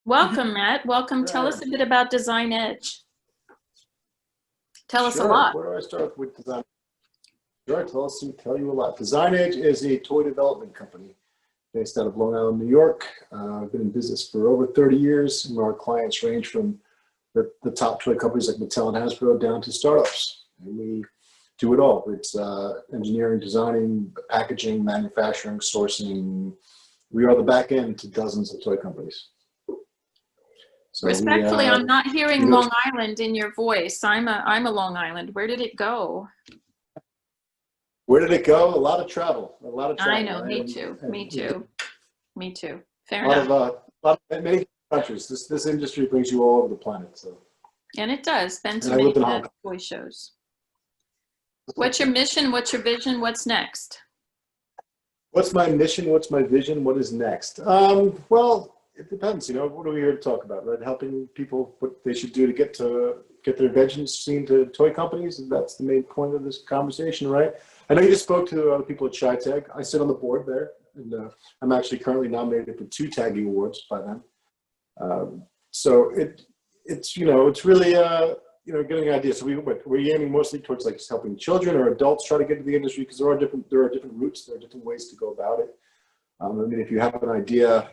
Welcome, Matt. Welcome. Tell us Right. a bit about Design Edge. Tell us a Sure. lot. Where do I start with design? Sure. Tell you a lot. Design Edge is a toy development company based out of Long Island, New York. I've been in business for over 30 years, and our clients range from the top toy companies like Mattel and Hasbro down to startups. And we do it all. It's engineering, designing, packaging, manufacturing, sourcing. We are the back end to dozens of toy companies. So Respectfully, I'm not hearing you know, Long Island in your voice. I'm a Long Island. Where did it go? where did it go? A lot of travel. A lot of travel. I know. Me too. Me too. Me too. Fair A enough. lot of many countries. This industry brings you all over the planet. So, And it does. Been to and I many lived in Hong Kong. toy shows. What's your mission? What's your vision? What's next? What's my mission? What's my vision? What is next? Well, it depends. You know, what are we here to talk about? Right? Helping people what they should do to get their inventions seen to toy companies. That's the main point of this conversation, right? I know you just spoke to other people at ShyTag. I sit on the board there, and I'm actually currently nominated for 2 tagging awards by them. So it's it's really getting ideas. So we're aiming mostly towards like just helping children or adults try to get into the industry, because there are different routes, there are different ways to go about it. I mean, if you have an idea,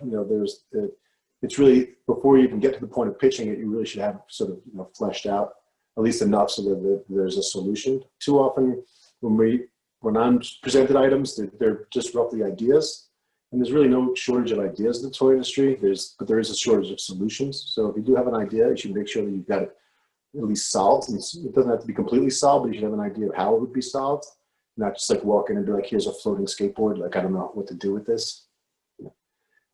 it's really, before you even get to the point of pitching it, you really should have sort of fleshed out at least enough so that there's a solution. Too often when I'm presented items, they're just roughly ideas, and there's really no shortage of ideas in the toy industry. But there is a shortage of solutions. So if you do have an idea, you should make sure that you've got it at least solved. And it doesn't have to be completely solved, but you should have an idea of how it would be solved. Not just like walk in and be like, here's a floating skateboard. Like, I don't know what to do with this.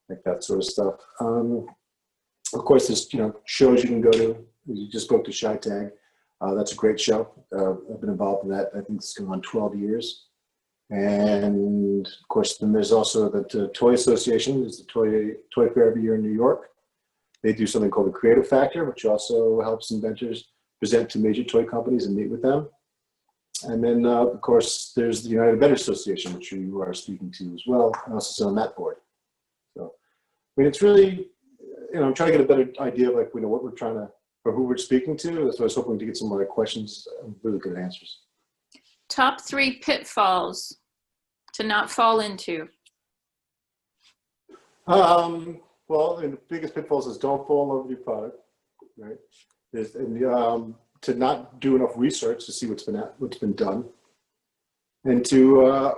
Like that sort of stuff. Of course, there's shows you can go to. You just spoke to ShyTag. That's a great show. I've been involved in that. I think it's going on 12 years. And of course, then there's also the Toy Association. There's the toy fair every year in New York. They do something called the Creative Factor, which also helps inventors present to major toy companies and meet with them. And then, of course, there's the United Inventors Association, which you are speaking to as well. I also sit on that board. So, I mean, it's really, I'm trying to get a better idea of like, what we're trying to, or who we're speaking to. So I was hoping to get some of my questions, really good answers. Top 3 pitfalls to not fall into. Well, and the biggest pitfalls is don't fall in love with your product, right? To not do enough research to see what's been done, and to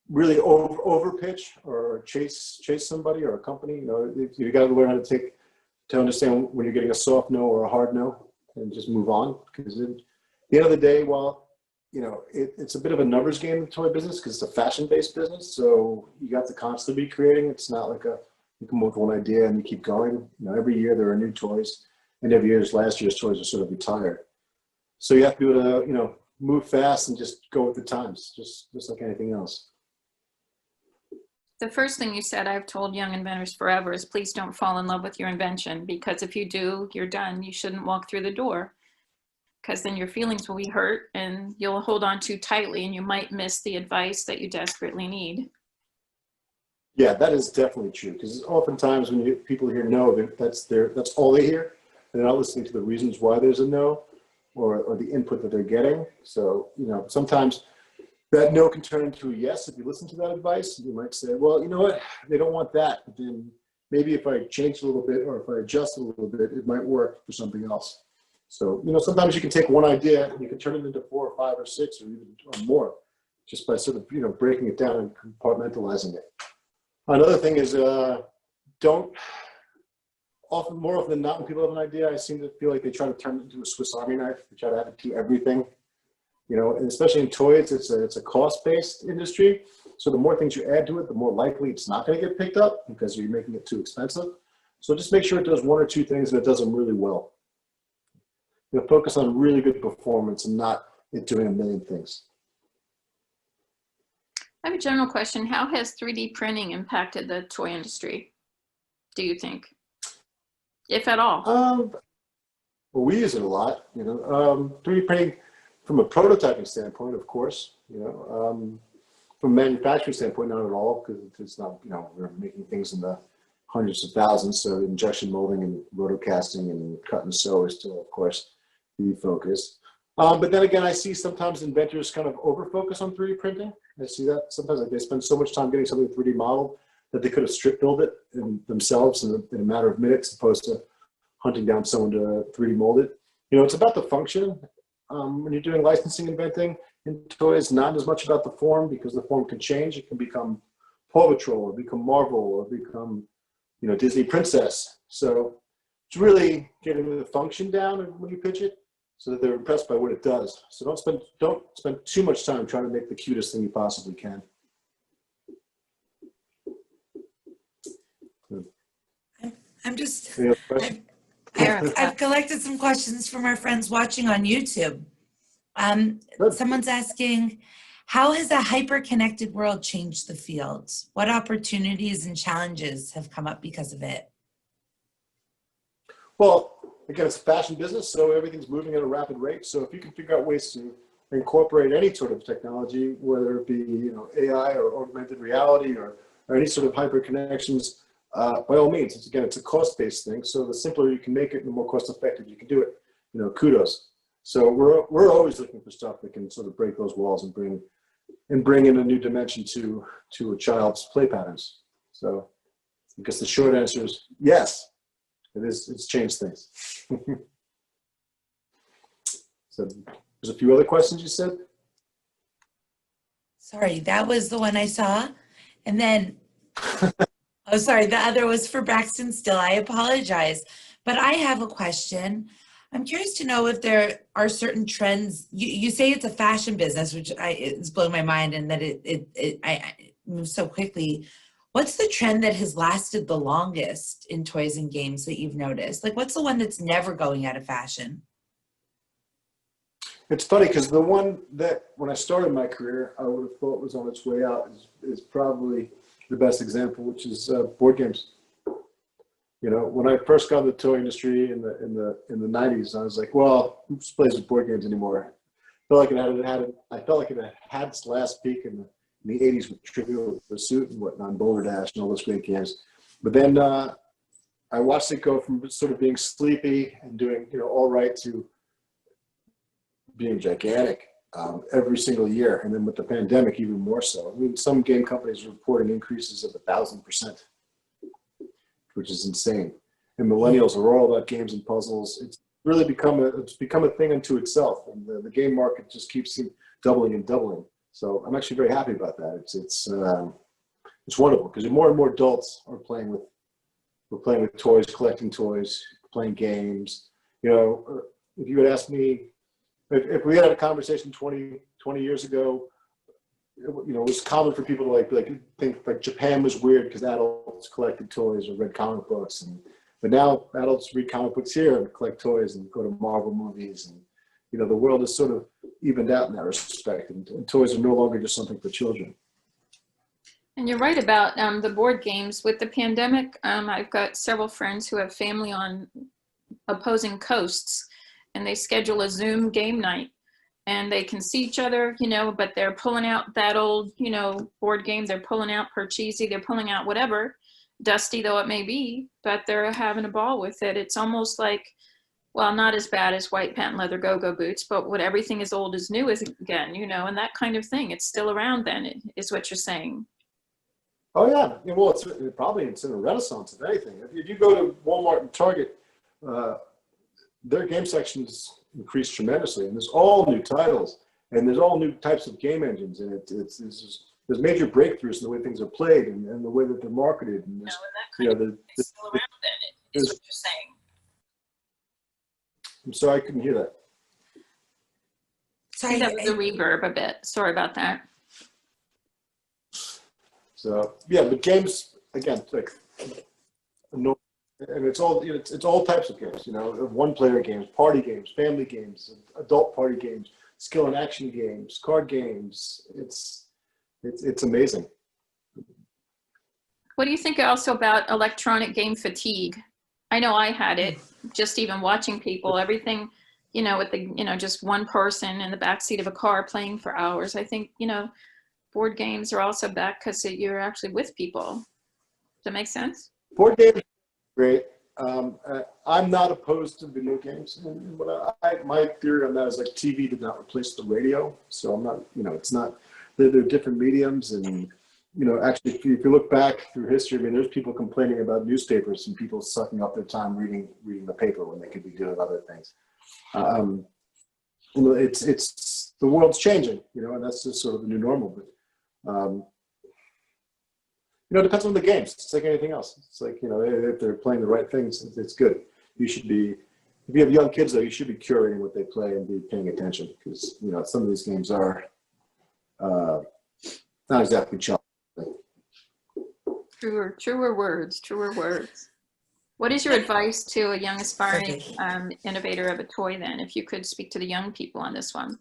really over pitch or chase somebody or a company. You got to learn how to understand when you're getting a soft no or a hard no, and just move on. Because at the end of the day, it's a bit of a numbers game in the toy business, because it's a fashion-based business. So you got to constantly be creating. It's not like you come up with one idea and you keep going. Every year there are new toys. And last year's toys are sort of retired. So you have to be able to, move fast and just go with the times, just like anything else. The first thing you said, I've told young inventors forever, is please don't fall in love with your invention, because if you do, you're done. You shouldn't walk through the door, because then your feelings will be hurt and you'll hold on too tightly, and you might miss the advice that you desperately need. Yeah, that is definitely true, because oftentimes when people hear no, that's all they hear. And they're not listening to the reasons why there's a no, or the input that they're getting. So, sometimes that no can turn into a yes if you listen to that advice. You might say, well, you know what, they don't want that. But then maybe if I change a little bit, or if I adjust a little bit, it might work for something else. So, sometimes you can take one idea and you can turn it into 4 or 5 or 6 or even more, just by sort of, breaking it down and compartmentalizing it. Another thing is more often than not, when people have an idea, I seem to feel like they try to turn it into a Swiss Army knife. They try to add it to everything, and especially in toys, it's a cost-based industry. So the more things you add to it, the more likely it's not going to get picked up, because you're making it too expensive. So just make sure it does 1 or 2 things and it does them really well. Focus on really good performance and not it doing a million things. I have a general question. How has 3D printing impacted the toy industry, do you think? If at all? Well, we use it a lot, 3D printing from a prototyping standpoint, of course, from a manufacturing standpoint, not at all, because it's not, we're making things in the hundreds of thousands. So injection molding and rotocasting and cut and sew is still, of course, the focus. But then again, I see sometimes inventors kind of over-focus on 3D printing. I see that sometimes, like, they spend so much time getting something 3D modeled that they could have strip built it themselves in a matter of minutes, as opposed to hunting down someone to 3D mold it. You know, it's about the function. When you're doing licensing inventing in toys, not as much about the form, because the form can change. It can become Paw Patrol or become Marvel or become, you know, Disney Princess. So it's really getting the function down when you pitch it, so that they're impressed by what it does. So don't spend too much time trying to make the cutest thing you possibly can. I'm just, Any other questions? I've collected some questions from our friends watching on YouTube. Good. Someone's asking, how has a hyper-connected world changed the field? What opportunities and challenges have come up because of it? Well, again, it's a fashion business, so everything's moving at a rapid rate. So if you can figure out ways to incorporate any sort of technology, whether it be, you know, AI or augmented reality or any sort of hyper connections, by all means. It's a cost-based thing. So the simpler you can make it, the more cost-effective you can do it. You know, kudos. So we're always looking for stuff that can sort of break those walls and bring in a new dimension to a child's play patterns. So I guess the short answer is yes. It's changed things. So there's a few other questions you said? Sorry, that was the one I saw. And then, oh, sorry, the other was for Braxton still. I apologize. But I have a question. I'm curious to know if there are certain trends. You say it's a fashion business, which it's blown my mind, and that it moves so quickly. What's the trend that has lasted the longest in toys and games that you've noticed? Like, what's the one that's never going out of fashion? It's funny because the one that when I started my career, I would have thought was on its way out is probably the best example, which is board games. You know, when I first got in the toy industry in the 90s, I was like, well, who plays with board games anymore? I felt like it had its last peak in the 80s with Trivial Pursuit and whatnot, Boulder Dash and all those great games. But then I watched it go from sort of being sleepy and doing, you know, all right to being gigantic every single year. And then with the pandemic, even more so. I mean, some game companies are reporting increases of 1,000%, which is insane. And millennials are all about games and puzzles. It's really become a thing unto itself. And the game market just keeps doubling and doubling. So I'm actually very happy about that. It's wonderful because more and more adults are playing with toys, collecting toys, playing games. You know, if you had asked me, if we had a conversation 20 years ago, you know, it was common for people to think like Japan was weird because adults collected toys or read comic books, but now adults read comic books here and collect toys and go to Marvel movies, and you know, the world is sort of evened out in that respect, and toys are no longer just something for children. And you're right about the board games. With the pandemic, I've got several friends who have family on opposing coasts, and they schedule a Zoom game night, and they can see each other, you know, but they're pulling out that old, you know, board game. They're pulling out Parcheesi. They're pulling out whatever, dusty though it may be, but they're having a ball with it. It's almost like, well, not as bad as white patent leather go-go boots, but what everything is old is new is again, you know, and that kind of thing. It's still around then, is what you're saying. Oh yeah, well, it's in a renaissance of anything. If you go to Walmart and Target, their game sections increased tremendously, and there's all new titles, and there's all new types of game engines, and there's major breakthroughs in the way things are played and the way that they're marketed. And it's still around then, is what you're saying. I'm sorry, I couldn't hear that. I think that was a reverb a bit. Sorry about that. So yeah, but games again, like, and it's all types of games. You know, one-player games, party games, family games, adult party games, skill and action games, card games. It's amazing. What do you think also about electronic game fatigue? I know I had it, just even watching people, everything, you know, with the, you know, just one person in the backseat of a car playing for hours. I think, you know, board games are also back because you're actually with people. Does that make sense? Board games, great. I'm not opposed to video games. And my theory on that is like TV did not replace the radio. So I'm not, it's not, they're different mediums. And, actually, if you look back through history, I mean, there's people complaining about newspapers and people sucking up their time reading the paper when they could be doing other things. It's the world's changing, and that's just sort of the new normal. But, it depends on the games. It's like anything else. It's like, if they're playing the right things, it's good. You should be, if you have young kids though, you should be curating what they play and be paying attention because, some of these games are not exactly challenging. Truer words. What is your advice to a young aspiring innovator of a toy then, if you could speak to the young people on this one?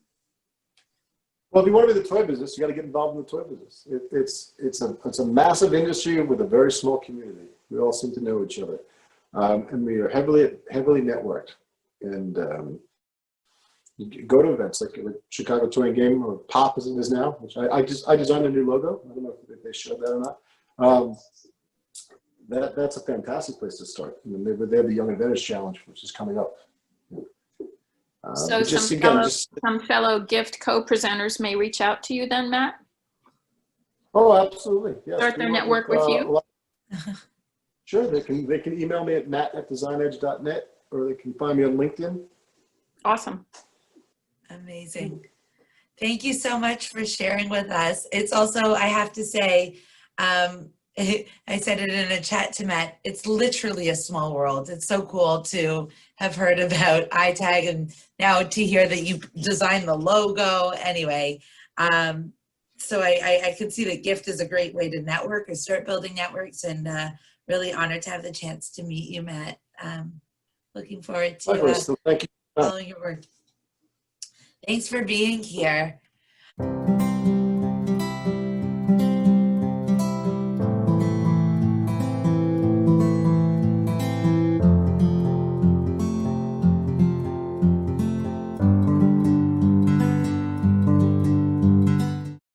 Well, if you want to be in the toy business, you got to get involved in the toy business. It's a massive industry with a very small community. We all seem to know each other, and we are heavily networked. And you go to events like the Chicago Toy and Game, or POP as it is now, which I designed a new logo. I don't know if they showed that or not. That's a fantastic place to start. And they have the Young Inventors Challenge, which is coming up. So some fellow gift co-presenters may reach out to you then, Matt? Oh, absolutely. Yes. Start their network with you? Sure, they can email me at matt@designedge.net, or they can find me on LinkedIn. Awesome. Amazing. Thank you so much for sharing with us. It's also, I have to say, I said it in a chat to Matt, it's literally a small world. It's so cool to have heard about iTag and now to hear that you designed the logo. Anyway, so I could see that GIFT is a great way to network or start building networks, and really honored to have the chance to meet you, Matt. Looking forward to So thank you. following your work. Thanks for being here.